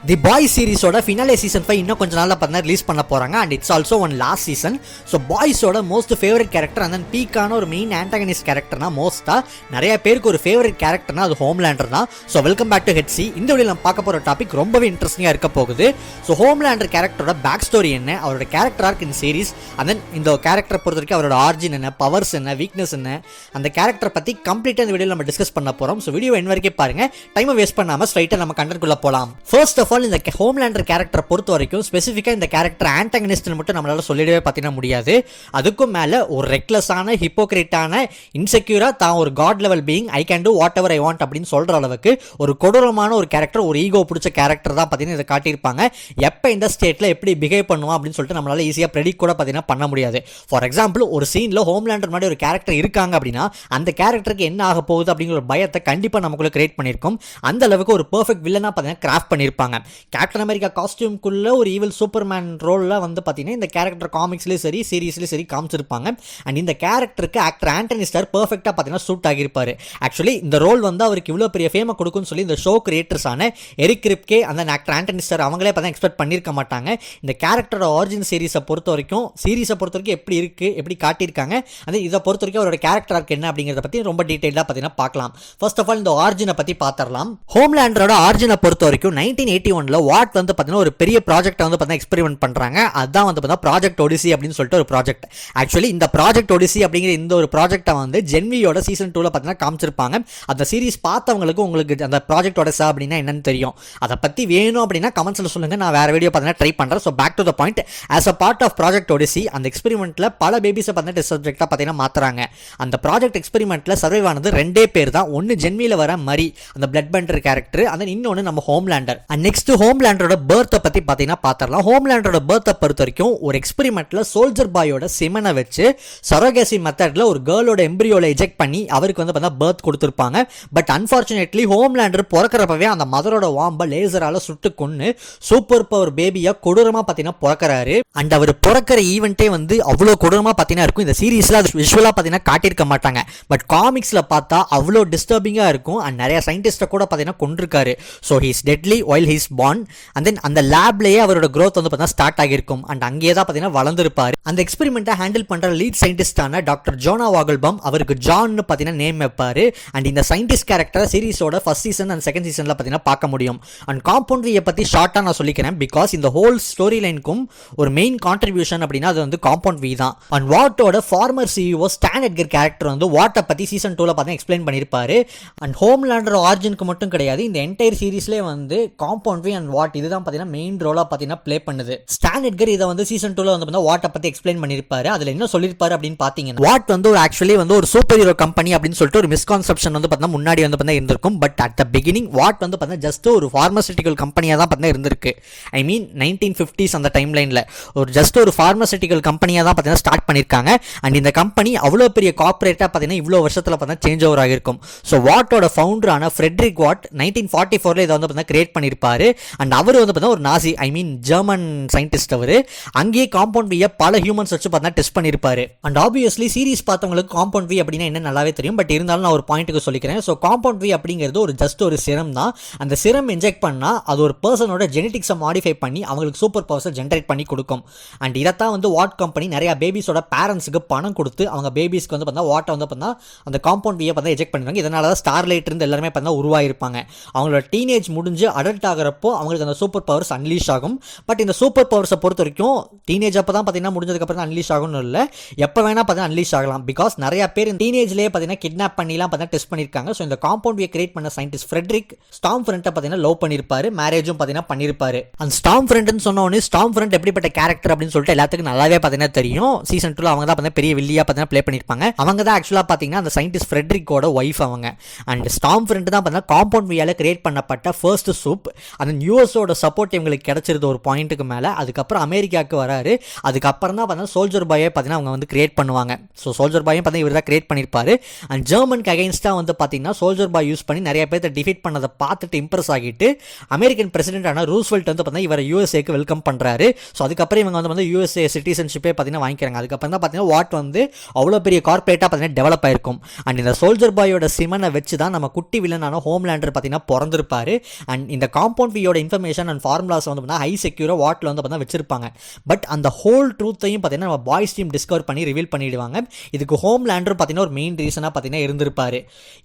தி Boys சீரிஸோட finale season 5 இன்னும் கொஞ்ச நாள்ல பார்த்தா ரிலீஸ் பண்ண போறாங்க. And it's also one last season. So பாய்ஸோட most favourite character and then பீக்கான ஒரு மெயின் ஆன்டகனிஸ்ட் கேரக்டர்னா மோஸ்டா நிறைய பேருக்கு ஒரு ஃபேவரட் கேரக்டர்னா அது ஹோம்லேண்டர் தான். ஸோ வெல்கம் பேக் டு ஹெட்சி. இந்த வீடியோ நம்ம பார்க்க போற டாபிக் ரொம்பவே இன்ட்ரெஸ்டிங்கா இருக்க போகுது. ஸோ ஹோம்லேண்டர் கேரக்டரோட பேக் ஸ்டோரி என்ன, அவரோட character arc in series, and then இந்த கேரக்டரை பொறுத்த வரைக்கும் அவரோட ஆர்ஜின் என்ன, பவர்ஸ் என்ன, வீக்னஸ் என்ன, அந்த கேரக்டர் பத்தி கம்ப்ளீட்டா இந்த வீடியோவில் நம்ம டிஸ்கஸ் பண்ண போறோம். ஸோ வீடியோ என் வரைக்கும் பாருங்க, டைமை வேஸ்ட் பண்ணாம ஸ்ட்ரைட்டா நம்ம கண்டென்ட்குள்ள போலாம். ஃபர்ஸ்ட் ஆஃப் ஆல் இந்த ஹோம்லேண்டர் கேரக்டரை பொறுத்த வரைக்கும் ஸ்பெசிஃபிக்கா இந்த கேரக்டர் ஆன்டகனிஸ்ட் மட்டும் நம்மளால சொல்லிடவே பார்த்தீங்கன்னா முடியாது. அதுக்கும் மேல ஒரு ரெக்லஸான, ஹிப்போக்ரிட்டான, இன்செக்யூரா தான் ஒரு god level being, I can do whatever I want அப்படின்னு சொல்ற அளவுக்கு ஒரு கொடூரமான ஒரு கேரக்டர், ஒரு ஈகோ பிடிச்ச கேரக்டர் தான் பார்த்தீங்கன்னா இதை காட்டியிருப்பாங்க. எப்போ இந்த ஸ்டேட்ல எப்படி பிஹேவ் பண்ணுவோம் அப்படின்னு சொல்லிட்டு நம்மளால ஈஸியாக ப்ரெடிக்ட் கூட பார்த்தீங்கன்னா பண்ண முடியாது. ஃபார் எக்ஸாம்பிள், ஒரு சீன்ல ஹோம்லேண்டர் மாதிரி ஒரு கேரக்டர் இருக்காங்க அப்படின்னா அந்த கேரக்டருக்கு என்ன ஆக போகுது அப்படிங்கிற ஒரு பயத்தை கண்டிப்பா நமக்குள்ள கிரியேட் பண்ணியிருக்கும். அந்த அளவுக்கு ஒரு பெர்ஃபெக்ட் வில்லனா பார்த்தீங்கன்னா கிராஃப்ட் பண்ணியிருப்பாங்க. கேப்டன் அமெரிக்கா காஸ்டியூம்குள்ள ஒரு ஈவில் சூப்பர்மேன் ரோல்ல வந்து பார்த்தீங்கன்னா இந்த கேரக்டர் காமிக்ஸ்லேயும் சரி சீரீஸ்லேயும் சரி காமிச்சிருப்பாங்க. அண்ட் இந்த கேரக்டருக்கு ஆக்டர் ஆண்டனி ஸ்டார் பெர்ஃபெக்டாக பார்த்தீங்கன்னா சூட் ஆகியிருப்பாரு. ஆக்சுவலி இந்த ரோல் வந்து அவருக்கு இவ்வளோ பெரிய ஃபேமை கொடுக்குன்னு சொல்லி இந்த ஷோ கிரியேட்டர்ஸான எரிக் ரிப்கே அந்த ஆக்டர் ஆண்டனி ஸ்டார் அவங்களே பார்த்தா எக்ஸ்பெக்ட் பண்ணியிருக்க மாட்டாங்க. இந்த கேரக்டரோட ஆரிஜின் சீரீஸை பொறுத்த வரைக்கும் எப்படி இருக்கு, எப்படி காட்டியிருக்காங்க, அது இதை பொறுத்த வரைக்கும் அவரோட கேரக்டர் ஆர்க் என்ன அப்படிங்கிறத பற்றி ரொம்ப டீட்டெயிலாக பார்த்தீங்கன்னா பார்க்கலாம். ஃபர்ஸ்ட் ஆஃப் ஆல் இந்த ஆரிஜினை பற்றி பார்த்துடலாம். ஹோம்லேண்டரோட ஆரிஜினை பொறுத்த வரைக்கும் 1981 வாட் வந்து பார்த்தீங்கன்னா ஒரு பெரிய ப்ராஜெக்ட் வந்து பார்த்தீங்கன்னா எக்ஸ்பெரிமெண்ட் பண்றாங்க. அதுதான் வந்து பார்த்தீங்கன்னா ப்ராஜெக்ட் ஒடிசி அப்படின்னு சொல்லிட்டு ஒரு ப்ராஜெக்ட். ஆக்சுவலி இந்த ப்ராஜெக்ட் ஒடிசி அப்படிங்கிற இந்த ஒரு ப்ராஜெக்ட்டை வந்து ஜென்வியோட சீசன் 2ல பார்த்தீங்கன்னா காமிச்சிருப்பாங்க. அந்த சீரிஸ் பார்த்தவங்களுக்கு உங்களுக்கு அந்த ப்ராஜெக்ட் ஒடிசா அப்படின்னா என்னன்னு தெரியும். அதை பத்தி வேணும் அப்படின்னா கமெண்ட்ஸ்ல சொல்லுங்க, நான் வேற வீடியோ பார்த்தீங்கன்னா ட்ரை பண்றேன். So back to the point, as a part of project Odyssey அந்த எக்ஸ்பெரிமெண்ட்ல பல பேபிஸை பார்த்தீங்கன்னா டெஸ்ட் சப்ஜெக்டா பார்த்தீங்கன்னா மாத்துறாங்க. அந்த ப்ராஜெக்ட் எக்ஸ்பெரிமெண்ட்ல சர்வைவ் ஆனது ரெண்டே பேர் தான். ஒன்னு ஜென்வில வர மரி, அந்த பிளட் பண்டர் கேரக்டர், அந்த இன்னொன்னு நம்ம ஹோம்லேண்டர். அண்ட் நெக்ஸ்ட் ஹோம்லேண்டரோட பர்த்தை பத்தி பார்த்தீங்கன்னா பார்த்துடலாம். ஹோம்லேண்டரோட பர்த்தை பொறுத்த வரைக்கும் ஒரு எக்ஸ்பெரிமெண்ட்ல சோல்ஜர் பாயோட சிமனை வச்சு சரோகேசி மெத்தட்ல ஒரு கேர்ளோட எம்பிரியோல எஜெக்ட் பண்ணி அவருக்கு வந்து பார்த்தா பர்த் கொடுத்துருப்பாங்க. பட் அன்பார்ச்சுனேட்லி ஹோம்லேண்டர் பிறக்கிறப்பவே அந்த மதரோட வாம்ப லேசரால சுட்டு கொன்னு சூப்பர் பவர் பேபியா கொடூரமா பார்த்தீங்கன்னா பிறக்கிறாரு. அண்ட் அவர் பிறக்கிற ஈவெண்ட்டே வந்து அவ்வளோ கொடூரமா பார்த்தீங்கன்னா இருக்கும். இந்த சீரீஸ்ல அது விஷுவலா பார்த்தீங்கன்னா காட்டியிருக்க மாட்டாங்க. பட் காமிக்ஸ்ல பார்த்தா அவ்வளோ டிஸ்டர்பிங்கா இருக்கும். அண்ட் நிறைய சயின்டிஸ்ட கூட பார்த்தீங்கன்னா கொண்டிருக்காரு. So he's deadly while he's born. And then அந்த லேப்லயே அவரோட growth வந்து பார்த்தீங்கன்னா ஸ்டார்ட் ஆகியிருக்கும். அண்ட் அங்கேயே தான் பார்த்தீங்கன்னா வளர்ந்துருப்பாரு. அந்த எக்ஸ்பெரிமெண்ட்டை ஹேண்டில் பண்ற லீட் சயின்டிஸ்டான டாக்டர் ஜோனா வாகல்பாம் அவருக்கு ஜான்னு பார்த்தீங்கன்னா நேம் வைப்பாரு. அண்ட் இந்த சயின்டிஸ்ட் கேரக்டர் சீரிஸோட ஃபர்ஸ்ட் சீசன் அண்ட் செகண்ட் சீசன்ல பார்த்தீங்கன்னா பார்க்க முடியும். அண்ட் காம்பவுண்ட் வியை பத்தி ஷார்ட்டா நான் சொல்லிக்கிறேன். பிகாஸ் இந்த ஹோல் ஸ்டோரி லைனுக்கும் ஒரு மெயின் கான்ட்ரிபியூஷன் அப்படின்னா அது வந்து காம்பவுண்ட் வி தான். அண்ட் வாட்டோட former CEO Stan Edgar character வந்து வாட்டை பத்தி சீசன் 2ல பார்த்தீங்கன்னா எக்ஸ்பிளைன் பண்ணியிருப்பாரு. அண்ட் ஹோம்லேண்டர் ஆரிஜினுக்கு மட்டும் கிடையாது, இந்த என்டையர் சீரிஸ்லேயே வந்து காம்பவுண்ட் வி அண்ட் வாட் இதுதான் பார்த்தீங்கன்னா மெயின் ரோலா பார்த்தீங்கன்னா ப்ளே பண்ணுது. ஸ்டான் எட்கர் இதை வந்து சீசன் 2ல வந்து வாட்டை பத்தி எக்ஸ்பிளைன் பண்ணியிருப்பாரு. அதுல என்ன சொல்லியிருப்பாரு அப்படின்னு பார்த்தீங்கன்னா, வாட் வந்து ஒரு ஆக்சுவலி வந்து ஒரு சூப்பர் ஹீரோ கம்பெனி அப்படின்னு சொல்லிட்டு ஒரு மிஸ்கான்செப்ஷன் வந்து பார்த்தீங்கன்னா முன்னாடி வந்து பார்த்தீங்கன்னா இருந்திருக்கும். But at the beginning what வந்து பார்த்தீங்கன்னா ஜஸ்ட் ஒரு பார்மசூட்டிக்கல் கம்பெனியாக தான் பார்த்தீங்கன்னா இருந்திருக்கு. ஐ மீன் 1950s அந்த டைம் லைன்ல ஒரு ஜஸ்ட் ஒரு பார்மசூட்டிக்கல் கம்பெனியாக தான் பார்த்தீங்கன்னா ஸ்டார்ட் பண்ணியிருக்காங்க. அண்ட் இந்த கம்பெனி அவ்வளோ பெரிய கார்பரேட்டாக பார்த்தீங்கன்னா இவ்வளோ வருஷத்தில் பார்த்தீங்கன்னா சேஞ்ச் ஓவர் ஆகிருக்கும். ஸோ வாட்டோட ஃபவுண்டரான ஃப்ரெட்ரிக் வாட் 1944 இதை வந்து பார்த்தீங்கன்னா கிரியேட் பண்ணியிருப்பாரு. அண்ட் அவர் வந்து பார்த்தீங்கன்னா ஒரு நாசி, ஐ மீன் ஜெர்மன் சயின்டிஸ்ட். அவர் அங்கேயே காம்பவுண்ட் வியை பல ஹியூமன்ஸ் வச்சு பார்த்தீங்கன்னா டெஸ்ட் பண்ணியிருப்பாரு. அண்ட் ஆப்வியஸ்லி சீரிஸ் பார்த்தவங்களுக்கு காம்பவுண்ட் வி அப்படின்னா என்ன நல்லாவே தெரியும். பட் இருந்தாலும் நான் ஒரு பாயிண்ட்டுக்கு சொல்லிக்கிறேன். ஸோ காம்பவுண்ட் வி அப்படிங்கிறது ஒரு ஜஸ்ட் ஒரு சிரம் தான். அந்த சிரம் இன்ஜெக்ட் பண்ணால் அது ஒரு பர்சனோட ஜெனடிக்ஸை மாடிஃபை பண்ணி அவங்களுக்கு சூப்பர் பவர்ஸை ஜென்ரேட் பண்ணி கொடுக்கும். அண்ட் இதைத்தான் வந்து வாட் கம்பெனி நிறைய பேபிஸோட பேரண்ட்ஸுக்கு பணம் கொடுத்து அவங்க பேபிஸ்க்கு வந்து பார்த்தா வாட்டை வந்து பார்த்தா அந்த காம்பவுண்ட் வியை பார்த்தா எஜெக்ட் பண்ணிடுவாங்க. இதனால தான் ஸ்டார்லைட் இருந்து எல்லாருமே பார்த்தா உருவாயிருப்பாங்க. அவங்களோட டீனேஜ் முடிஞ்சு அடல்ட் ஆகிறப்போ அவங்களுக்கு அந்த சூப்பர் பவர்ஸ் அன்லீஷ் ஆகும். பட் இந்த சூப்பர் பவர்ஸை பொறுத்த வரைக்கும் டீனேஜ் அப்போ தான் பார்த்தீங்கன்னா முடிஞ்சதுக்கப்புறம் தான் அன்லீஷ் ஆகும்னு இல்லை, எப்போ வேணா பார்த்தீங்கன்னா அன்லீஷ் ஆகலாம். பிகாஸ் நிறைய பேர் இந்த டீனேஜ்லேயே பார்த்தீங்கன்னா கிட்னாப் பண்ணிலாம் பார்த்தீங்கன்னா டெஸ்ட் பண்ணியிருக்காங்க. ஸோ இந்த காம்பவுண்ட் வியை கிரியேட் பண்ண சயின்டிஸ்ட் ஃப்ரெட்ரிக் ஸ்டார்ம் ஃப்ரண்ட்டை பார்த்தீங்கன்னா லவ் பண்ணியிருப்பாரு, மேரேஜும் பார்த்தீங்கன்னா பண்ணியிருப்பாரு. அந்த ஸ்டார்ம் ஃப்ரண்ட்னு சொன்ன உடனே ஸ்டார்ம் ஃப்ரண்ட் எப்படிப்பட்ட கேரக்டர் அப்படின்னு சொல்லிட்டு எல்லாத்துக்கும் நல்லாவே பார்த்தீங்கன்னா தெரியும். சீசன் 2ல அவங்க தான் பார்த்தீங்கன்னா பெரிய வில்லியா பார்த்தீங்கன்னா ப்ளே பண்ணியிருப்பாங்க. அவங்க தான் ஆக்சுவலாக பார்த்தீங்கன்னா அந்த சயின்டிஸ்ட் ஃப்ரெட்ரிக்கோட ஒய்ஃப் அவங்க. அண்ட் ஸ்டார்ம் ஃப்ரண்ட் தான் பார்த்தீங்கன்னா காம்பவுண்ட் வியால கிரியேட் பண்ணப்பட்ட ஃபர்ஸ்ட் சூப். அந்த யூஎஸோட சப்போர்ட் இவங்களுக்கு கிடைச்சிருது ஒரு பாயிண்ட்டுக்கு மேலே. அதுக்கப்புறம் அமெரிக்காவுக்கு வராரு. அதுக்கப்புறம் தான் பார்த்தீங்கன்னா சோல்ஜர் பாயை பார்த்தீங்கன்னா அவங்க வந்து கிரியேட் பண்ணுவாங்க. ஸோ சோல்ஜர் பாயும் பார்த்தீங்கன்னா இவர் தான் கிரியேட் பண்ணியிருப்பாரு. அண்ட் ஜெர்மனுக்கு அகைன்ஸ்டாக வந்து பார்த்தீங்கன்னா சோல்ஜர் பாய் யூஸ் பண்ணி நிறைய பேர்த்த டிஃபீட் பண்ணதை பார்த்துட்டு இம்ப்ரெஸ் ஆகிட்டு அமெரிக்கன் பிரசிடென்டான ரூஸ்வெல்ட் வந்து பார்த்தீங்கன்னா இவரை யூஎஸ்ஏக்கு வெல்கம் பண்ணுறாரு. ஸோ அதுக்கப்புறம் இவங்க வந்து யூஎஸ்ஏ சிட்டிசன்ஷிப்பே பார்த்தீங்கன்னா வாங்கிக்கிறாங்க. அதுக்கப்புறம் தான் பார்த்தீங்கன்னா வாட் வந்து அவ்வளோ பெரிய கார்பரேட்டாக பார்த்தீங்கன்னா டெவலப் ஆயிருக்கும். அண்ட் இந்த சோல்ஜர் பாயோட சிமனை வச்சு தான் நம்ம குட்டி வில்லனான ஹோம்லேண்டர் பார்த்தீங்கன்னா பிறந்திருப்பாரு. அண்ட் இந்த காம்பவுண்ட் வியோட இன்ஃபர்மேஷன் அண்ட் ஃபார்முலாஸ் வந்து பார்த்தீங்கன்னா ஹை செக்யூராக வாட்டில் வந்து பார்த்தீங்கன்னா வச்சிருப்பாங்க. பட் அந்த ஹோல் ட்ரூத்தையும் பார்த்தீங்கன்னா நம்ம பாய்ஸ் டீம் டிஸ்கவர் பண்ணி ரிவீல் பண்ணிடுவாங்க. இதுக்கு ஹோம்லேண்டர் பார்த்தீங்கன்னா ஒரு மெயின் ரீசனாக பார்த்தீங்கன்னா இருந்திருப்பாரு.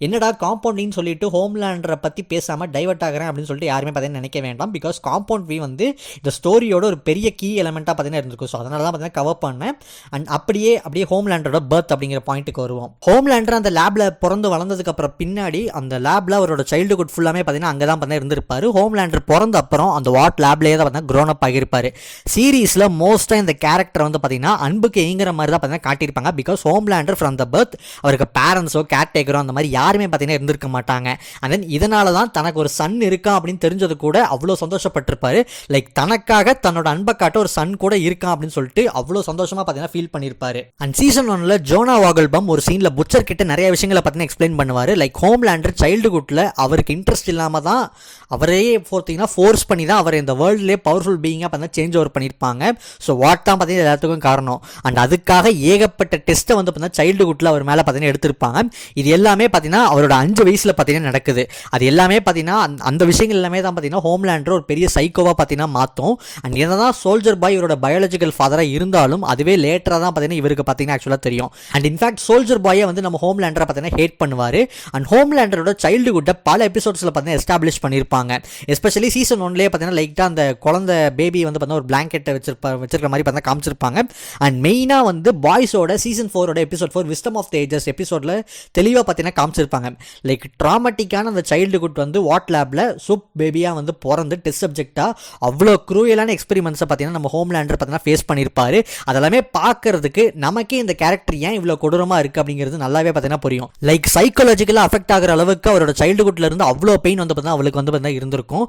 என்னடா காம்பவுண்டின்னு சொல்லிட்டு ஹோம்லேண்டரை பற்றி பேசாமல் டைவர்ட் ஆகிறேன் அப்படின்னு சொல்லிட்டு யாருமே பார்த்தீங்கன்னா நினைக்க வேண்டாம். பிகாஸ் காம்பவுண்ட் வி வந்து இந்த ஸ்டோரியோட ஒரு பெரிய கீ எலமெண்ட்டாக பார்த்தீங்கன்னா இருந்திருக்கும். ஸோ அதனால தான் பார்த்தீங்கன்னா கவர் பண்ணேன். அண்ட் அப்படியே ஹோம்லேண்டரோட பர்த் அப்படிங்கிற பாயிண்ட்டுக்கு வருவோம். ஹோம்லேண்டர் அந்த லேப்ல பிறந்து வளர்ந்ததுக்கு அப்புறம் பின்னாடி அந்த லேப்ல அவரோட சைல்டுஹுட் ஃபுல்லாமே பார்த்தீங்கன்னா அங்கே தான் பார்த்தீங்கன்னா இருந்திருப்பாரு. ஹோம்லேண்டர் பிறந்த அப்புறம் அந்த வாட் லேப்லேயே தான் பார்த்தீங்கன்னா க்ரோன் அப் ஆகியிருப்பாரு. சீரீஸில் மோஸ்ட்டாக இந்த கேரக்டர் வந்து பார்த்தீங்கன்னா அன்புக்கு ஏங்குற மாதிரி தான் பார்த்தீங்கன்னா காட்டியிருப்பாங்க. Because Homelander from the birth அவருக்கு பேரண்ட்ஸோ கேர்டேக்கரோ அந்த மாதிரி யாருமே பார்த்தீங்கன்னா இருந்திருக்க மாட்டாங்க. அண்ட் தென் இதனால தான் தனக்கு ஒரு சன் இருக்கா அப்படின்னு தெரிஞ்சது கூட அவ்வளோ சந்தோஷப்பட்டிருப்பாரு. லைக் தனக்காக தன்னோட அன்பை காட்ட ஒரு சன் கூட இருக்கான் அப்படின்னு சொல்லிட்டு அவ்வளோ சந்தோஷமாக பார்த்தீங்கன்னா ஃபீல் பண்ணியிருப்பாரு. அண்ட் சீசன் 1ல ஜோனா வாகல்பம் ஒரு சீனில் புச்சர் கிட்ட நிறைய விஷயங்களை பார்த்தீங்கன்னா எக்ஸ்பிளைன் பண்ணுவார். லைக் ஹோம்லேண்டர் சைல்டுஹுட்டில் அவருக்கு இன்ட்ரெஸ்ட் இல்லாமல் தான் அவரே பார்த்தீங்கன்னா ஃபோர்ஸ் பண்ணி தான் அவர் இந்த வேர்ல்ட்லேயே பவர்ஃபுல் பீயிங்காக பார்த்தீங்கன்னா சேஞ்ச் ஓவர் பண்ணியிருப்பாங்க. ஸோ வாட் தான் பார்த்தீங்கன்னா எல்லாத்துக்கும் காரணம். அண்ட் அதுக்காக ஏகப்பட்ட டெஸ்ட்டை வந்து பார்த்தீங்கன்னா சைல்டுஹுட்டில் அவர் மேலே பார்த்தீங்கன்னா எடுத்திருப்பாங்க. இது எல்லாமே பார்த்தீங்கன்னா அவரோட 5 வயசில் பார்த்தீங்கன்னா நடக்குது. அது எல்லாமே பார்த்தீங்கன்னா அந்த விஷயங்கள் எல்லாமே தான் பார்த்தீங்கன்னா ஹோம்லேண்டர் ஒரு பெரிய சைக்கோவாக பார்த்தீங்கன்னா மாற்றும். அண்ட் என்னதான் சோல்ஜர் பாய் இவரோட பயாலஜிக்கல் ஃபாதராக இருந்தாலும் அதுவே லேட்டராக தான் பார்த்தீங்கன்னா இவருக்கு பார்த்தீங்கன்னா ஆக்சுவலாக தெரியும். அண்ட் இன்ஃபேக்ட் சோல்ஜர் பாயை வந்து நம்ம ஹோம்லேண்டரை பார்த்தீங்கன்னா ஹேட் பண்ணுவார். அண்ட் ஹோம்லேண்டரோட சைல்டுஹுட்டை பல எபிசோட்ஸில் பார்த்தீங்கன்னா எஸ்டாப்ளிஷ் பண்ணியிருப்பாங்க. எஸ்பெஷலி சீசன் 1லேயே பார்த்தீங்கன்னா லைட்டாக அந்த குழந்தை பேபி வந்து பார்த்தீங்கன்னா ஒரு பிளாங்கெட்டை வச்சிருக்கிற மாதிரி பார்த்தீங்கன்னா காமிச்சிருப்பாங்க. அண்ட் மெயினாக வந்து பாய்ஸோட சீசன் 4ஓட episode 4 Wisdom of the Ages எபிசோடில் தெளிவாக பார்த்தீங்கன்னா காமிச்சிருப்பாங்க. லைக் ட்ராமட்டிக்கான அந்த சைல்டுஹுட் வந்து வாட் லேபில் சூப் பேபியாக வந்து பிறந்து டெஸ்ட் சப்ஜெக்டாக அவ்வளோ க்ரூயலான எக்ஸ்பெரிமெண்ட்ஸை பார்த்தீங்கன்னா நம்ம ஹோம்லேண்டர் பார்த்தீங்கன்னா ஃபேஸ் பண்ணியிருப்பாரு. அதெல்லாமே பார்க்கறதுக்கு நமக்கே இந்த கேரக்டர் ஏன் இவ்வளோ கொடூரமாக இருக்குது அப்படிங்கிறது நல்லாவே பார்த்தீங்கன்னா புரியும். லைக் சைக்காலஜிக்கலாக அஃபெக்ட் ஆகிற அளவுக்கு அவரோட சைல்டுஹுட்ல இருந்து அவ்வளோ பெயின் வந்து பார்த்தீங்கன்னா அவளுக்கு வந்து பார்த்தீங்கன்னா இருந்திருக்கும்.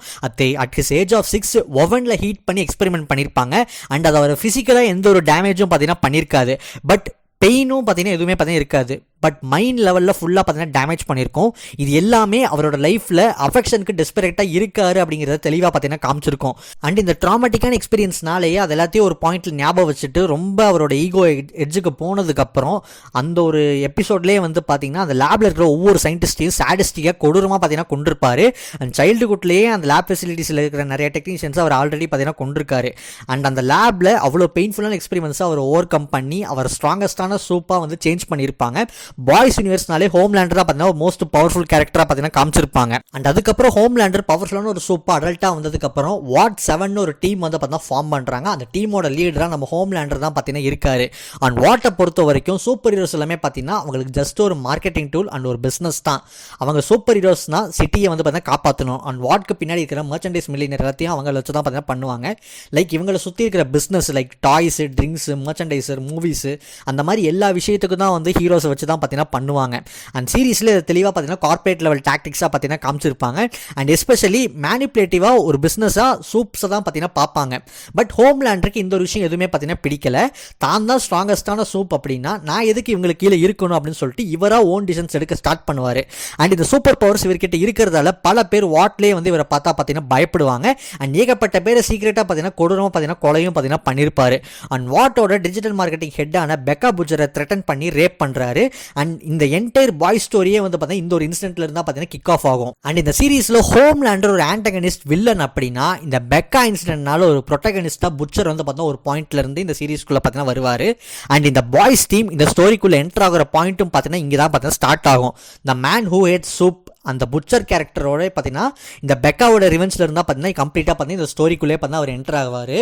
அட் ஹிஸ் ஏஜ் ஆஃப் 6 ஓவனில் ஹீட் பண்ணி எக்ஸ்பெரிமெண்ட் பண்ணியிருப்பாங்க. அண்ட் அது அவர் ஃபிசிக்கலாக எந்த ஒரு டேமேஜும் பார்த்தீங்கன்னா பண்ணியிருக்காது. பட் பெயினும் பார்த்தீங்கன்னா எதுவுமே பார்த்தீங்கன்னா இருக்காது. பட் மைண்ட் லெவலில் ஃபுல்லாக பார்த்தீங்கன்னா டேமேஜ் பண்ணியிருக்கோம். இது எல்லாமே அவரோட லைஃப்பில் அஃபெக்ஷனுக்கு டெஸ்பரேட்டாக இருக்காரு அப்படிங்கிறத தெளிவாக பார்த்தீங்கன்னா காமிச்சிருக்கோம். அண்ட் இந்த ட்ராமட்டிக்கான எக்ஸ்பீரியன்ஸ்னாலேயே அது எல்லாத்தையும் ஒரு பாயிண்ட்டில் ஞாபகம் வச்சுட்டு ரொம்ப அவரோட ஈகோ எட்ஜுக்கு போனதுக்கப்புறம் அந்த ஒரு எபிசோட்லேயே வந்து பார்த்தீங்கன்னா அந்த லேபில் இருக்கிற ஒவ்வொரு சயின்டிஸ்டையும் சாடிஸ்டிக்காக கொடூரமாக பார்த்தீங்கன்னா கொண்டிருப்பாரு. அண்ட் சைல்டுஹுட்லேயே அந்த லேப் ஃபெசிலிட்டிஸில் இருக்கிற நிறைய டெக்னீஷியன்ஸ் அவர் ஆல்ரெடி பார்த்தீங்கன்னா கொண்டிருக்காரு. அண்ட் அந்த லேபில் அவ்வளோ பெயின்ஃபுல்லான எக்ஸ்பீரியன்ஸை அவர் ஓவர் கம் பண்ணி அவர் ஸ்ட்ராங்கஸ்டான சூப்பாக வந்து சேஞ்ச் பண்ணியிருப்பாங்க. பாய்ஸ் யூனிவர்ஸ்னாலே ஹோம்லேண்டர் தான் பார்த்தீங்கன்னா மோஸ்ட் பவர்ஃபுல் கேரக்டராக பார்த்தீங்கன்னா காமிச்சிருப்பாங்க. அண்ட் அதுக்கப்புறம் ஹோம்லேண்டர் பவர்ஃபுல்லான ஒரு சூப்பர் அடல்ட்டாக வந்ததுக்கப்புறம் வாட் 7 ஒரு டீம் வந்து பார்த்தீங்கன்னா ஃபார்ம் பண்ணுறாங்க. அந்த டீமோட லீடராக நம்ம ஹோம்லேண்டர் தான் பார்த்தீங்கன்னா இருக்காரு. அண்ட் வாட்டை பொறுத்த வரைக்கும் சூப்பர் ஹீரோஸ் எல்லாமே பார்த்தீங்கன்னா அவங்களுக்கு ஜஸ்ட் ஒரு மார்க்கெட்டிங் டூல் அண்ட் ஒரு பிஸ்னஸ் தான். அவங்க சூப்பர் ஹீரோஸ்னால் சிட்டியை வந்து பார்த்தீங்கன்னா காப்பாற்றணும். அண்ட் வாட்க்கு பின்னாடி இருக்கிற மர்ச்சன்டைஸ் மில்லியனர் எல்லாத்தையும் அவங்க வச்சு தான் பார்த்தீங்கன்னா பண்ணுவாங்க. லைக் இவங்களை சுற்றி இருக்கிற business like toys, drinks, merchandiser, movies அந்த மாதிரி எல்லா விஷயத்துக்கும் தான் வந்து ஹீரோஸை வச்சு தான் பார்த்தீங்கன்னா பண்ணுவாங்க. அண்ட் சீரீஸில் தெளிவாக பார்த்தீங்கன்னா கார்பரேட் லெவல் டாக்டிக்ஸாக பார்த்தீங்கன்னா காமிச்சிருப்பாங்க. அண்ட் எஸ்பெஷலி மேனிப்புலேட்டிவாக ஒரு பிஸ்னஸாக சூப்ஸை தான் பார்த்தீங்கன்னா பார்ப்பாங்க. பட் ஹோம்லேண்டருக்கு இந்த ஒரு விஷயம் எதுவுமே பார்த்தீங்கன்னா பிடிக்கல. தான் தான் ஸ்ட்ராங்கஸ்டான சூப் அப்படின்னா நான் எதுக்கு இவங்களுக்கு கீழே இருக்கணும் அப்படின்னு சொல்லிட்டு இவராக ஓன் டிசிஷன்ஸ் எடுக்க ஸ்டார்ட் பண்ணுவார். அண்ட் இந்த சூப்பர் பவர்ஸ் இவர்கிட்ட இருக்கிறதால பல பேர் வாட்லேயே வந்து இவரை பார்த்தா பார்த்தீங்கன்னா பயப்படுவாங்க. அண்ட் ஏகப்பட்ட பேர் சீக்கிரட்டாக பார்த்தீங்கன்னா கொடூரமாக பார்த்தீங்கன்னா கொலையும் பார்த்தீங்கன்னா பண்ணியிருப்பாரு. அண்ட் வாட்டோட டிஜிட்டல் மார்க்கெட்டிங் ஹெட்டான பெக்கா புஜரை த்ரெட்டன் பண்ணி ரேப் பண்ணுறாரு. அண்ட் இந்த என்டையர் பாய் ஸ்டோரியே வந்து பார்த்தீங்கன்னா இந்த ஒரு இன்சிடென்ட்ல இருந்தால் பார்த்தீங்கன்னா கிக் ஆஃப் ஆகும். அண்ட் இந்த சீரீஸில் ஹோம்லேண்டர் ஒரு ஆன்டகனிஸ்ட் வில்லன் அப்படின்னா இந்த பெக்கா இன்சிடென்ட்னால ஒரு ப்ரொட்டகனிஸ்டாக புச்சர் வந்து பார்த்தீங்கன்னா ஒரு பாயிண்ட்ல இருந்து இந்த சீரீஸ்க்குள்ளே பார்த்தீங்கன்னா வருவார். அண்ட் இந்த பாய்ஸ் டீம் இந்த ஸ்டோரிக்குள்ளே என்டர் ஆகிற பாயிண்ட்டும் பார்த்தீங்கன்னா இங்கே தான் பார்த்தீங்கன்னா ஸ்டார்ட் ஆகும். The man who hate supes அந்த புச்சர் கேரக்டரோட பார்த்தீங்கன்னா இந்த பெக்காவோட ரிவெஞ்சில் இருந்தால் பார்த்தீங்கன்னா கம்ப்ளீட்டாக பார்த்தீங்கன்னா இந்த ஸ்டோரிக்குள்ளே பார்த்தீங்கன்னா அவர் என்டர் ஆவார்.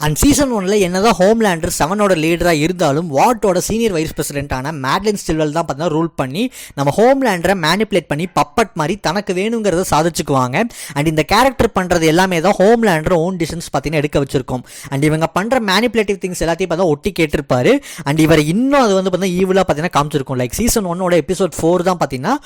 அண்ட் சீசன் 1ல் என்னதான் ஹோம்லேண்டர் 7ஓட லீடராக இருந்தாலும் வாட்டோட சீனியர் வைஸ் பிரசிடென்ட்டான மேட்லின் ஸ்டில்வெல் தான் பார்த்தீங்கன்னா ரூல் பண்ணி நம்ம ஹோம்லேண்டரை மேனிப்புலேட் பண்ணி பப்பட் மாதிரி தனக்கு வேணுங்கிறத சாதிச்சுக்குவாங்க. அண்ட் இந்த கேரக்டர் பண்ணுறது எல்லாமே தான் ஹோம்லேண்டர் ஓன் டிசிஷன்ஸ் பார்த்தீங்கன்னா எடுக்க வச்சிருக்கோம். அண்ட் இவங்க பண்ணுற மேனிப்புலேட்டிவ் திங்ஸ் எல்லாத்தையும் பார்த்தா ஒட்டி கேட்டிருப்பாரு. அண்ட் இவர் இன்னும் அது வந்து பார்த்தீங்கன்னா ஈவிலாக பார்த்தீங்கன்னா காமிச்சிருக்கும். லைக் சீசன் 1ஓட எபிசோட் 4 தான் பார்த்தீங்கன்னா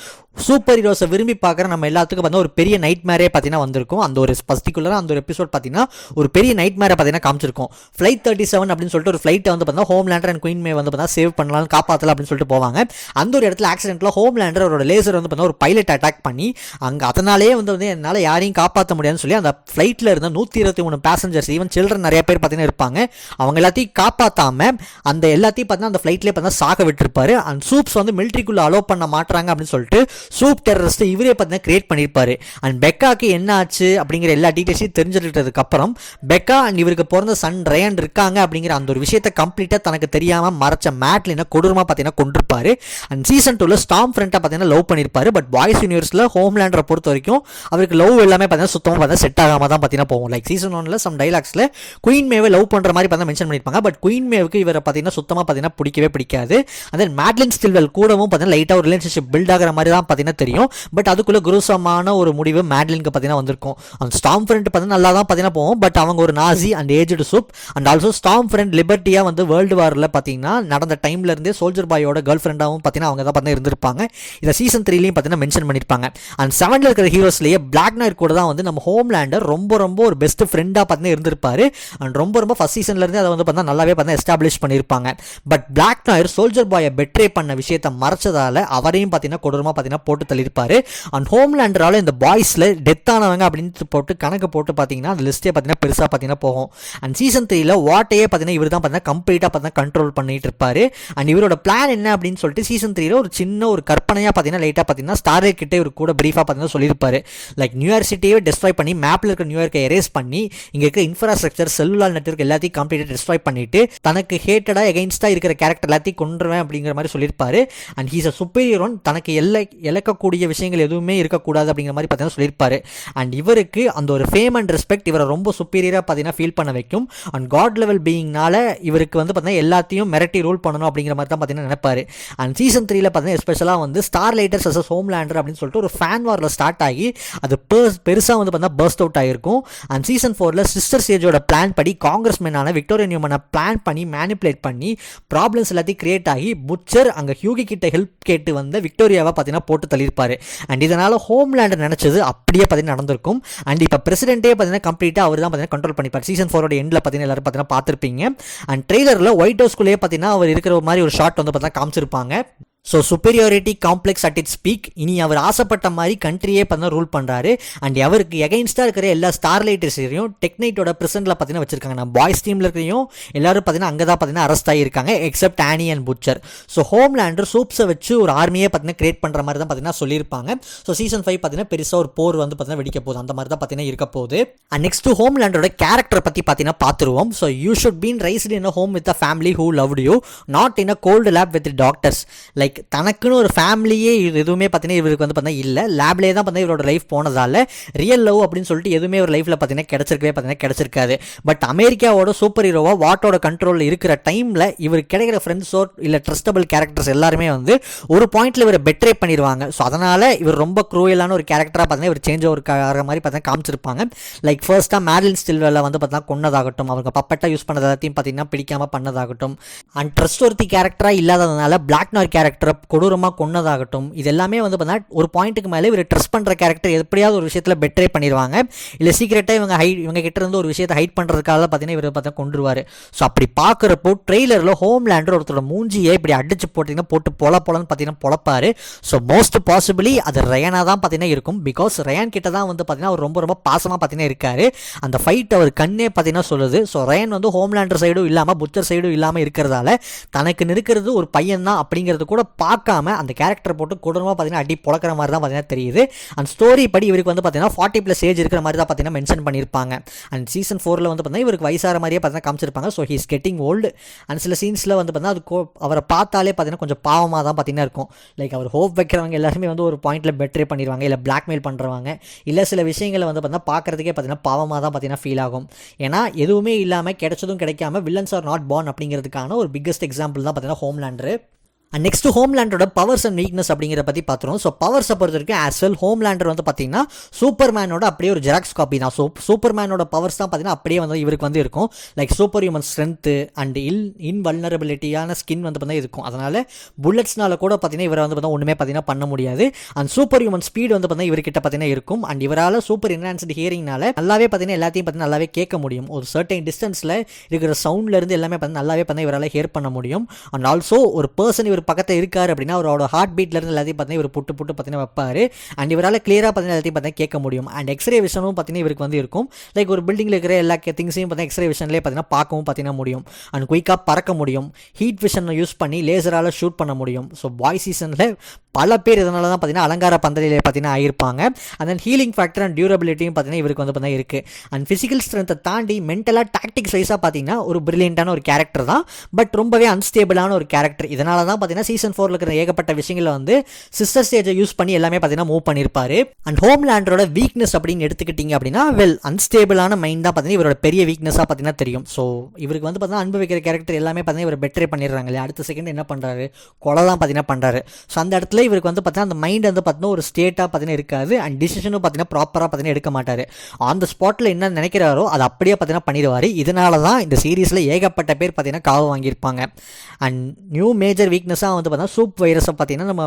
சூப்பர் ஹீரோஸை விரும்பி பார்க்குற நம்ம எல்லாத்துக்கும் பார்த்தீங்கன்னா ஒரு பெரிய நைட் மேரே பார்த்தீங்கன்னா வந்திருக்கும். அந்த ஒரு பர்டிகுலராக அந்த ஒரு எபிசோட் பார்த்தீங்கன்னா ஒரு பெரிய நைட் மேரை பார்த்தீங்கன்னா காமிச்சிருக்கோம். ஃப்ளைட் 37 அப்படின்னு சொல்லிட்டு ஒரு ஃப்ளைட்டை வந்து பார்த்தீங்கன்னா ஹோம்லேண்டர் அண்ட் குயின் மே வந்து பார்த்தீங்கன்னா சேவ் பண்ணலாம், காப்பாற்றலாம் அப்படின்னு சொல்லிட்டு போவாங்க. அந்த ஒரு இடத்துல ஆக்சிடென்ட்ல ஹோம்லேண்டர் அவரோட லேசர் வந்து பார்த்தீங்கன்னா ஒரு பைலட் அட்டாக் பண்ணி அங்கே அதனாலேயே வந்து என்னால் யாரையும் காப்பாற்ற முடியாதுன்னு சொல்லி அந்த ஃப்ளைட்டில் இருந்த 123 பேசஞ்சர்ஸ் ஈவன் சில்ட்ரன் நிறைய பேர் பார்த்தீங்கன்னா இருப்பாங்க, அவங்க எல்லாத்தையும் காப்பாற்றாம அந்த எல்லாத்தையும் பார்த்தீங்கன்னா அந்த ஃப்ளைட்லேயே பார்த்தீங்கன்னா சாக விட்டுருப்பாரு. அண்ட் சூப்ஸ் வந்து மிலிட்ரிக்குள்ள அலோவ் பண்ண மாட்டாங்க அப்படின்னு சொல்லிட்டு சூப் டெரரிஸ்ட் இவரே பார்த்தீங்கன்னா கிரியேட் பண்ணியிருப்பாரு. அண்ட் பெக்காக்கு என்ன ஆச்சு அப்படிங்கிற எல்லா டீட்டெயில்ஸையும் தெரிஞ்சுக்கிட்டதுக்கு அப்புறம் பெக்கா அண்ட் இவருக்கு பிறந்த சன் ரயன் இருக்காங்க அப்படிங்கிற அந்த ஒரு விஷயத்தை கம்ப்ளீட்டாக தனக்கு தெரியாமல் மறைச்ச மேட்லினா கொடூரமாக பார்த்தீங்கன்னா கொண்டிருப்பாரு. அண்ட் சீசன் 2ல ஸ்டார்ம் ஃப்ரெண்ட்டை பார்த்தீங்கன்னா லவ் பண்ணியிருப்பாரு. பட் பாய்ஸ் யூனிவர்ஸில் ஹோம்லேண்டரை பொறுத்த வரைக்கும் அவருக்கு லவ் எல்லாமே பார்த்தீங்கன்னா சுத்தமாக பார்த்தீங்கன்னா செட் ஆகாம தான் பார்த்தீங்கன்னா போகும். லைக் சீசன் 1ல சம் டைலாக்ஸில் குயின் மேவை லவ் பண்ணுற மாதிரி பார்த்தா மென்ஷன் பண்ணியிருப்பாங்க. பட் குயின் மேவுக்கு இவரை பார்த்தீங்கன்னா சுத்தமாக பார்த்தீங்கன்னா பிடிக்கவே பிடிக்காது. அண்ட் தென் மேட்லின் ஸ்டில்வெல் கூடவும் பார்த்தீங்கன்னா லைட்டாக ஒரு ரிலேஷன்ஷிப் பில்ட் ஆகிற மாதிரி தான் பார்த்தீங்கன்னா தெரியும். பட் அதுக்குள்ள குருசமான ஒரு முடிவு மேட்லினுக்கு பார்த்தீங்கன்னா வந்திருக்கும். அந்த ஸ்டார்ம் ஃப்ரெண்ட் பார்த்தீங்கன்னா நல்லா தான் பார்த்தீங்கன்னா போகும். பட் அவங்க ஒரு Nazi and aged supe and also Stormfront லிபர்ட்டியா வந்து வேர்ல்டு வாரில் பார்த்தீங்கன்னா நடந்த டைம்ல இருந்தே சோல்ஜர் பாயோட கேர்ள் ஃப்ரெண்டாகவும் பார்த்தீங்கன்னா அவங்க தான் பார்த்தீங்கன்னா இருந்திருப்பாங்க. இதை சீசன் 3லையும் பார்த்தீங்கன்னா மென்ஷன் பண்ணியிருப்பாங்க. அண்ட் 7ல இருக்கிற ஹீரோஸ்லேயே பிளாக் நாய்ட் கூட தான் வந்து நம்ம ஹோம்லேண்டர் ரொம்ப ரொம்ப ஒரு பெஸ்ட் ஃப்ரெண்டாக பார்த்தீங்கன்னா இருந்திருப்பாரு. அண்ட் ரொம்ப ஃபர்ஸ்ட் சீசன்ல இருந்தே அதை வந்து பார்த்தீங்கன்னா நல்லாவே பார்த்தீங்கன்னா எஸ்டாப்ளிஷ் பண்ணியிருப்பாங்க. பட் பிளாக் நாயர் சோல்ஜர் பாயை பெட்ரே பண்ண விஷயத்தை மறைச்சதால அவரையும் பார்த்தீங்கன்னா கொடூரமாக பார்த்தீங்கன்னா போட்டு தள்ளியிருப்பாரு. அண்ட் ஹோம்லேண்டரால இந்த பாய்ஸ்ல டெத் ஆனவங்க அப்படின்னு போட்டு கணக்கு போட்டு பார்த்தீங்கன்னா அந்த லிஸ்ட்டே பார்த்தீங்கன்னா பெருசாக பார்த்தீங்கன்னா போகும். அண்ட் சீசன் 3ல வாட்டையே பார்த்தீங்கன்னா இவர் தான் பார்த்தீங்கன்னா கம்ப்ளீட்டாக பார்த்தீங்கன்னா கண்ட்ரோல் பண்ணிட்டு இருப்பாரு. அண்ட் இவரோட பிளான் என்ன அப்படின்னு சொல்லிட்டு சீசன் 3ல ஒரு சின்ன ஒரு கற்பனையாக பார்த்தீங்கன்னா லைட்டாக பார்த்தீங்கன்னா ஸ்டார்லைட் கிட்டே இவர் கூட பிரீஃபாக பார்த்தீங்கன்னா சொல்லியிருப்பாரு. லைக் நியூயார்க் சிட்டியே டெஸ்ட்ராய் பண்ணி மேப்பில் இருக்கிற நியூயார்க்கை எரேஸ் பண்ணி இங்கே இருக்கிற இன்ஃப்ராஸ்ட்ரக்சர் செல்லுலார் நெட்வொர்க் எல்லாத்தையும் கம்ப்ளீட்டாக டெஸ்ட்ராய் பண்ணிட்டு தனக்கு ஹேட்டடாக எகெயின்ஸ்டாக இருக்கிற கேரக்டர் எல்லாத்தையும் கொண்டுருவேன் அப்படிங்கிற மாதிரி சொல்லியிருப்பாரு. And he's a superior one, தனக்கு இழக்கக்கூடிய விஷயங்கள் எதுவுமே இருக்கக்கூடாது அப்படிங்கிற மாதிரி பார்த்தீங்கன்னா சொல்லியிருப்பாரு. அண்ட் இவருக்கு அந்த ஒரு ஃபேம் அண்ட் ரெஸ்பெக்ட் இவரை ரொம்ப சுப்பீரியராக பார்த்தீங்கன்னா ஃபீல் பண்ண வைக்கும். அண்ட் காட் லெவல் பீயிங்னால இவருக்கு வந்து பார்த்தீங்கன்னா எல்லாத்தையும் மிரட்டி ரூல் பண்ணணும் அப்படிங்கிற மாதிரி தான் பார்த்தீங்கன்னா நினைப்பாரு. அண்ட் சீசன் 3ல பார்த்தீங்கன்னா எஸ்பெஷலாக வந்து ஸ்டார் லைட்டர்ஸ் அஸ் ஹோம்லேண்டர் அப்படின்னு சொல்லிட்டு ஒரு ஃபேன் வாரில் ஸ்டார்ட் ஆகி அது பெருசாக வந்து பார்த்தீங்கன்னா பர்ஸ்ட் அவுட் ஆகிருக்கும். அண்ட் சீசன் 4ல சிஸ்டர் சேஜோட பிளான் படி காங்கிரஸ்மேனான விக்டோரியா நியூமனை பிளான் பண்ணி மேனிப்புலேட் பண்ணி ப்ராப்ளம்ஸ் எல்லாத்தையும் கிரியேட் ஆகி புச்சர் அங்கே ஹியூகி கிட்ட ஹெல்ப் கேட்டு வந்து விக்டோரியாவை பார்த்தீங்கன்னா போட்டு தள்ளியிருப்பாரு. அண்ட் இதனால் ஹோம்லேண்டர் நினச்சது அப்படியே பார்த்தீங்கன்னா நடந்திருக்கும். அண்ட் இப்போ பிரசிடென்ட்டே பார்த்தீங்கன்னா கம்ப்ளீட்டாக அவர் தான் பார்த்தீங்கன்னா கண்ட்ரோல் பண்ணிப்பார். சீசன் 4ஓட எண்டில் பார்த்தீங்கன்னா எல்லாரும் பார்த்தீங்கன்னா பார்த்துருப்பீங்க. அண்ட் ட்ரெய்லரில் ஒயிட் ஹவுஸ்குள்ளேயே பார்த்தீங்கன்னா அவர் இருக்கிற மாதிரி ஒரு ஷாட் வந்து பார்த்தீங்கன்னா காமிச்சிருப்பாங்க. So superiority complex at it's peak. இனி அவர் ஆசைப்பட்ட மாதிரி கண்ட்ரியே பார்த்தீங்கன்னா ரூல் பண்ணுறாரு. அண்ட் அவருக்கு எகைன்ஸ்டாக இருக்கிற எல்லா ஸ்டார்லைட்டர்ஸையும் டெக்னைட்டோட பிரசன்ட்ல பார்த்தீங்கன்னா வச்சிருக்காங்க. நம்ம பாய்ஸ் டீமில் இருக்கிறையும் எல்லாரும் பார்த்தீங்கன்னா அங்கே தான் பார்த்தீங்கன்னா அரெஸ்ட் ஆகியிருக்காங்க except Annie and Butcher. So Homelander சூப்ஸை வச்சு ஒரு ஆர்மியே பார்த்தீங்கன்னா கிரியேட் பண்ணுற மாதிரி தான் பார்த்தீங்கன்னா சொல்லியிருப்பாங்க. ஸோ சீசன் 5 பார்த்தீங்கன்னா பெருசாக ஒரு போர் வந்து பார்த்தீங்கன்னா வெடிக்க போகுது, அந்த மாதிரி தான் பார்த்தீங்கன்னா இருக்க போகுது. அண்ட் நெக்ஸ்ட் ஹோம்லேண்டரோட கேரக்டர் பற்றி பார்த்தீங்கன்னா பார்த்துருவோம். So you should been raised in a home with a family who loved you, not in a cold lab with doctors. Like தனக்குன்னு ஒரு ஃபேமிலியே எதுவுமே பார்த்தீங்கன்னா இவருக்கு வந்து பார்த்தீங்கன்னா இல்லை, லேப்லேயே தான் பார்த்தீங்கன்னா இவரோட லைஃப் போனதால ரியல் லவ் அப்படின்னு சொல்லிட்டு எதுவுமே ஒரு லைஃப்பில் பார்த்தீங்கன்னா கிடைச்சிருக்காது. பட் அமெரிக்காவோட சூப்பர் ஹீரோவா வாட்டோட கண்ட்ரோலில் இருக்கிற டைமில் இவர் கிடைக்கிற ஃப்ரெண்ட்ஸோ இல்லை ட்ரஸ்டபிள் கேரக்டர்ஸ் எல்லாருமே வந்து ஒரு பாயிண்ட்ல இவரை பெட்ரே பண்ணிடுவாங்க. ஸோ அதனால் இவர் ரொம்ப க்ரூயலான ஒரு கேரக்டராக பார்த்தீங்கன்னா இவர் சேஞ்ச் ஒரு மாதிரி பார்த்தீங்கன்னா காமிச்சிருப்பாங்க. லைக் ஃபர்ஸ்ட்டாக மேட்லின் ஸ்டில்வெல்ல வந்து பார்த்தீங்கன்னா கொன்னதாகட்டும், அவங்க பப்பட்டா யூஸ் பண்ணது எல்லாத்தையும் பார்த்தீங்கன்னா பிடிக்காமல் பண்ணதாகட்டும், அண்ட் ட்ரஸ்ட் ஒர்த்தி கேரக்டராக இல்லாததுனால பிளாக் நார் கேரக்டரை கொடூரமாக கொன்னதாகட்டும், இது எல்லாமே வந்து பார்த்தீங்கன்னா ஒரு பாயிண்ட்டுக்கு மேலே இவர் ட்ரஸ்ட் பண்ணுற கேரக்டர் எப்படியாவது ஒரு விஷயத்தில் பெட்ரே பண்ணிடுவாங்க. இல்லை சீக்கிரட்டாக இவங்க கிட்ட இருந்து ஒரு விஷயத்தை ஹைட் பண்ணுறதுக்காக பார்த்தீங்கன்னா இவர் பார்த்தா கொண்டுருவார். ஸோ அப்படி பார்க்குறப்போ ட்ரெய்லரில் ஹோம்லேண்டர் ஒருத்தரோட மூஞ்சியை இப்படி அடிச்சு போட்டிங்கன்னா போட்டு பொலன்னு பார்த்தீங்கன்னா பொழப்பாரு. ஸோ மோஸ்ட் பாசிபிளி அது ரயானாக தான் பார்த்தீங்கன்னா இருக்கும். பிகாஸ் ரயான் கிட்ட தான் வந்து பார்த்தீங்கன்னா அவர் ரொம்ப பாசமாக பார்த்தீங்கன்னா இருக்காரு. அந்த ஃபைட் அவர் கண்ணே பார்த்தீங்கன்னா சொல்லுது. ஸோ ரயான் வந்து ஹோம்லேண்டர் சைடும் இல்லாமல் புச்சர் சைடும் இல்லாமல் இருக்கிறதால தனக்கு இருக்கிறது ஒரு பையன் தான் அப்படிங்கிறது கூட பார்க்காம அந்த கேரக்டர் போட்டு கொடூரமாக பார்த்தீங்கன்னா அடி பொழக்கிற மாதிரி தான் பார்த்தீங்கன்னா தெரியுது. அண்ட் ஸ்டோரி படி இவருக்கு வந்து பார்த்தீங்கன்னா 40+ ஏஜ் இருக்கிற மாதிரி தான் பார்த்தீங்கன்னா மென்ஷன் பண்ணியிருப்பாங்க. அண்ட் சீசன் 4ல வந்து பார்த்தீங்கன்னா இவருக்கு வயசார மாதிரியே பார்த்தீங்கன்னா காமிச்சிருப்பாங்க. So he's getting old. And சில சீன்ஸில் வந்து பார்த்தீங்கன்னா அது அவரை பார்த்தாலே பார்த்தீங்கன்னா கொஞ்சம் பாவமாக தான் பார்த்தீங்கன்னா இருக்கும். லைக் அவர் ஹோப் வைக்கிறவங்க எல்லாருமே வந்து ஒரு பாயிண்ட்டில் பெட்ரே பண்ணிடுவாங்க, இல்லை பிளாக்மெயில் பண்ணுறவங்க, இல்லை சில விஷயங்களை வந்து பார்த்தீங்கன்னா பார்க்குறதுக்கே பார்த்தீங்கன்னா பாவமாக தான் பார்த்தீங்கன்னா ஃபீல் ஆகும். ஏன்னா எதுவுமே இல்லாமல் கிடைச்சதும் கிடைக்காம வில்லன்ஸ் ஆர் நாட் பார்ன் அப்படிங்கிறதுக்கான ஒரு பிக்கஸ்ட் எக்ஸாம்பிள் தான் பார்த்தீங்கன்னா ஹோம்லேண்டர். அண்ட் நெக்ஸ்ட் ஹோம்லேண்டரோட பவர்ஸ் அண்ட் வீக்னஸ் அப்படிங்கிற பற்றி பார்த்துருவோம். ஸோ பவர்ஸை பொறுத்த வரைக்கும் ஆஸ் வெல் ஹோம்லேண்டர் வந்து பார்த்தீங்கன்னா சூப்பர் மேனோட அப்படியே ஒரு ஜெராக்ஸ் காப்பி தான். ஸோ சூப்பர் மேனோட பவர்ஸ் தான் பார்த்தீங்கன்னா அப்படியே வந்து இவருக்கு வந்து இருக்கும். Like super human strength and இன்வல்னரபிலிட்டியான ஸ்கின் வந்து பார்த்தீங்கன்னா இருக்கும். அதனால் புல்லட்ஸ்னால கூட பார்த்தீங்கன்னா இவரை வந்து பார்த்தீங்கன்னா ஒன்றுமே பார்த்தீங்கன்னா பண்ண முடியாது. அண்ட் சூப்பர் ஹியூமன் ஸ்பீடு வந்து பார்த்தீங்கன்னா இவர்கிட்ட பார்த்தீங்கன்னா இருக்கும். அண்ட் இவரால் சூப்பர் என்ஹான்ஸ்டு ஹியரிங்னால நல்லாவே பார்த்தீங்கன்னா எல்லாத்தையும் பார்த்தீங்கன்னா நல்லாவே கேட்க முடியும். ஒரு சர்டைன் டிஸ்டன்ஸில் இருக்கிற சவுண்ட்லேருந்து எல்லாமே பார்த்தீங்கன்னா நல்லாவே பார்த்தீங்கன்னா இவரால் ஹியர் பண்ண முடியும். அண்ட் ஆல்சோ ஒரு பர்சன் இவர் பக்கத்தில் இருக்கார் அப்படின்னா அவரோட ஹார்ட் பீட்லேருந்து எல்லாத்தையும் பார்த்தீங்கன்னா இவர் புட்டு பார்த்தீங்கன்னா வைப்பார். அண்ட் இவரால் கிளியராக பார்த்தீங்கன்னா எல்லாத்தையும் பார்த்தீங்கன்னா கேட்க முடியும். அண்ட் எக்ஸ்ரே விஷனும் பார்த்தீங்கன்னா இவருக்கு வந்து இருக்கும். லைக் ஒரு பில்டிங்கில் இருக்கிற எல்லா திங்ஸையும் பார்த்தீங்கன்னா எக்ஸ்ரே விஷன்லேயே பார்த்தீங்கன்னா பார்க்கவும் பார்த்தீங்கன்னா முடியும். அண்ட் குயிக்காக பறக்க முடியும். ஹீட் விஷனை யூஸ் பண்ணி லேசரால் ஷூட் பண்ண முடியும். ஸோ பாய் சீசனில் பல பேர் இதனால தான் பார்த்தீங்கன்னா அலங்கார பந்தலிலே பார்த்தீங்கன்னா ஆயிருப்பாங்க. And then healing factor and டியூரபிலிட்டியும் பார்த்தீங்கன்னா இவருக்கு வந்து பார்த்தீங்கன்னா இருக்குது. அண்ட் ஃபிசிக்கல் ஸ்ட்ரென்த்தை தாண்டி மென்டலாக டாக்டிக்ஸ் வைஸாக பார்த்தீங்கன்னா ஒரு பிரில்லியண்டான ஒரு கேரக்டர் தான். பட் ரொம்பவே அன்ஸ்டேபிளான ஒரு கேரக்டர். இதனால தான் பார்த்தீங்கன்னா சீசன் 4 இருக்கிற ஏகப்பட்ட விஷயங்களை வந்து சிஸ்டர் ஸ்டேஜை யூஸ் பண்ணி எல்லாமே பார்த்தீங்கன்னா மூவ் பண்ணியிருப்பாரு. அண்ட் ஹோம்லேண்டரோட வீக்னஸ் அப்படின்னு எடுத்துக்கிட்டீங்க அப்படின்னா அன்ஸ்டேபிளான மைண்ட் தான் பார்த்தீங்கன்னா இவரோட பெரிய வீக்னஸாக பார்த்தீங்கன்னா தெரியும். ஸோ இவருக்கு வந்து பார்த்தீங்கன்னா அன்பு வைக்கிற கேரக்டர் எல்லாமே பார்த்தீங்கன்னா இவர் பெட்டரே பண்ணிடுறாங்க இல்லையா. அடுத்த செகண்ட் என்ன பண்ணுறாரு, கொலை தான் பார்த்தீங்கன்னா பண்ணுறாரு. ஸோ அந்த இடத்துல இவருக்கு வந்து பார்த்தீங்கன்னா அந்த மைண்ட் வந்து பார்த்தீங்கன்னா ஒரு ஸ்டேட்டாக பார்த்தீங்கன்னா இருக்காது. அண்ட் டிசிஷனும் பார்த்தீங்கன்னா ப்ராப்பராக பார்த்தீங்கன்னா எடுக்க மாட்டார். ஆன் த ஸ்பாட்டில் என்ன நினைக்கிறாரோ அது அப்படியே பார்த்தீங்கன்னா பண்ணிடுவார். இதனால தான் இந்த சீரீஸில் ஏகப்பட்ட பேர் பார்த்தீங்கன்னா காவு வாங்கியிருப்பாங்க. அண்ட் நியூ மேஜர் வீக்னஸாக வந்து பார்த்தீங்கன்னா சூப் வைரஸை பார்த்தீங்கன்னா நம்ம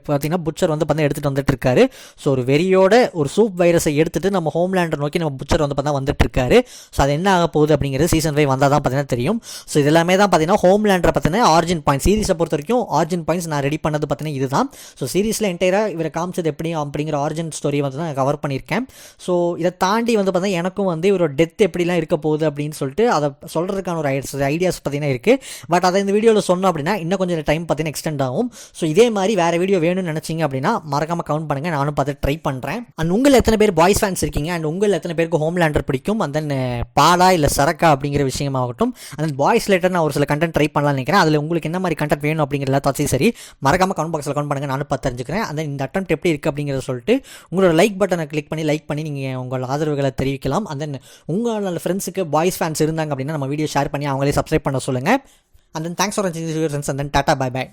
பார்த்தீங்கன்னா புச்சர் வந்து பார்த்தீங்கன்னா எடுத்துகிட்டு வந்துட்டு இருக்காரு. ஸோ ஒரு வெறியோட ஒரு சூப் வைரஸை எடுத்துகிட்டு நம்ம ஹோம்லேண்டர் நோக்கி நம்ம புச்சர் வந்து பார்த்தா வந்துட்டு இருக்காரு. ஸோ அது என்ன ஆக போகுது அப்படிங்கிறது சீசன் 5 வந்தால் தான் பார்த்தீங்கன்னா தெரியும். ஸோ இது எல்லாமே தான் பார்த்தீங்கன்னா ஹோம்லேண்டரை பார்த்தீங்கன்னா ஆரிஜின் பாயிண்ட் சீரீஸை பொறுத்த வரைக்கும் ஆரிஜின் பாயிண்ட்ஸ் நான் ரெடி பண்ணது பார்த்தீங்கன்னா இதுதான். ஸோ சீரீஸில் என்டையராக இவரை காமிச்சது எப்படி அப்படிங்கிற ஆரிஜின் ஸ்டோரியை வந்து நான் கவர் பண்ணியிருக்கேன். ஸோ இதை தாண்டி வந்து பார்த்தீங்கன்னா எனக்கும் வந்து இவரோட டெத் எப்படிலாம் இருக்க போகுது அப்படின்னு சொல்லிட்டு அதை சொல்கிறதுக்கான ஒரு ஐடியாஸ் பார்த்தீங்கன்னா இருக்குது. பட் அதை இந்த வீடியோவில் சொன்னோம் அப்படின்னா இன்னும் கொஞ்சம் டைம் பார்த்தீங்கன்னா எக்ஸ்டெண்ட் ஆகும். ஸோ இதே மாதிரி வேறு வீடியோ வேணும்னு நினச்சிங்க அப்படின்னா மறக்காமல் கவுண்ட் பண்ணுங்கள், நானும் பார்த்து ட்ரை பண்ணுறேன். அண்ட் உங்கள் எத்தனை பேர் பாய்ஸ் ஃபேன்ஸ் இருக்கீங்க அண்ட் உங்கள் எத்தனை பேருக்கு ஹோம்லேண்டர் பிடிக்கும், அண்ட் தென் பாலா இல்லை சரக்கா அப்படிங்கிற விஷயமாகட்டும், அண்ட் பாய்ஸ் ரிலேட்டட் நான் ஒரு சில கண்டென்ட் ட்ரை பண்ணலாம்னு நினைக்கிறேன். அதில் உங்களுக்கு என்ன மாதிரி கண்டென்ட் வேணும் அப்படிங்கிற எல்லாத்தையும் சரி மறக்காமல் கவுண்ட் பாக்ஸில் கவுண்ட் பண்ணுங்கள், நானும் பார்த்து தெரிஞ்சுக்கிறேன். அந்த இந்த அட்டெம்ப்ட் எப்படி இருக்குது அப்படிங்கிறத சொல்லிட்டு உங்களோட லைக் பட்டனை கிளிக் பண்ணி நீங்கள் உங்கள் ஆதரவுகளை தெரிவிக்கலாம். அண்ட் தென் உங்களோட ஃப்ரெண்ட்ஸுக்கு பாய்ஸ் ஃபேன்ஸ் இருந்தாங்க அப்படின்னா நம்ம வீடியோ ஷேர் பண்ணி அவங்களே சப்ஸ்கிரைப் பண்ண சொல்லுங்கள். அண்ட் தென் தேங்க்ஸ் ஃபார் வாட்சிங் this video friends, and then tata bye by.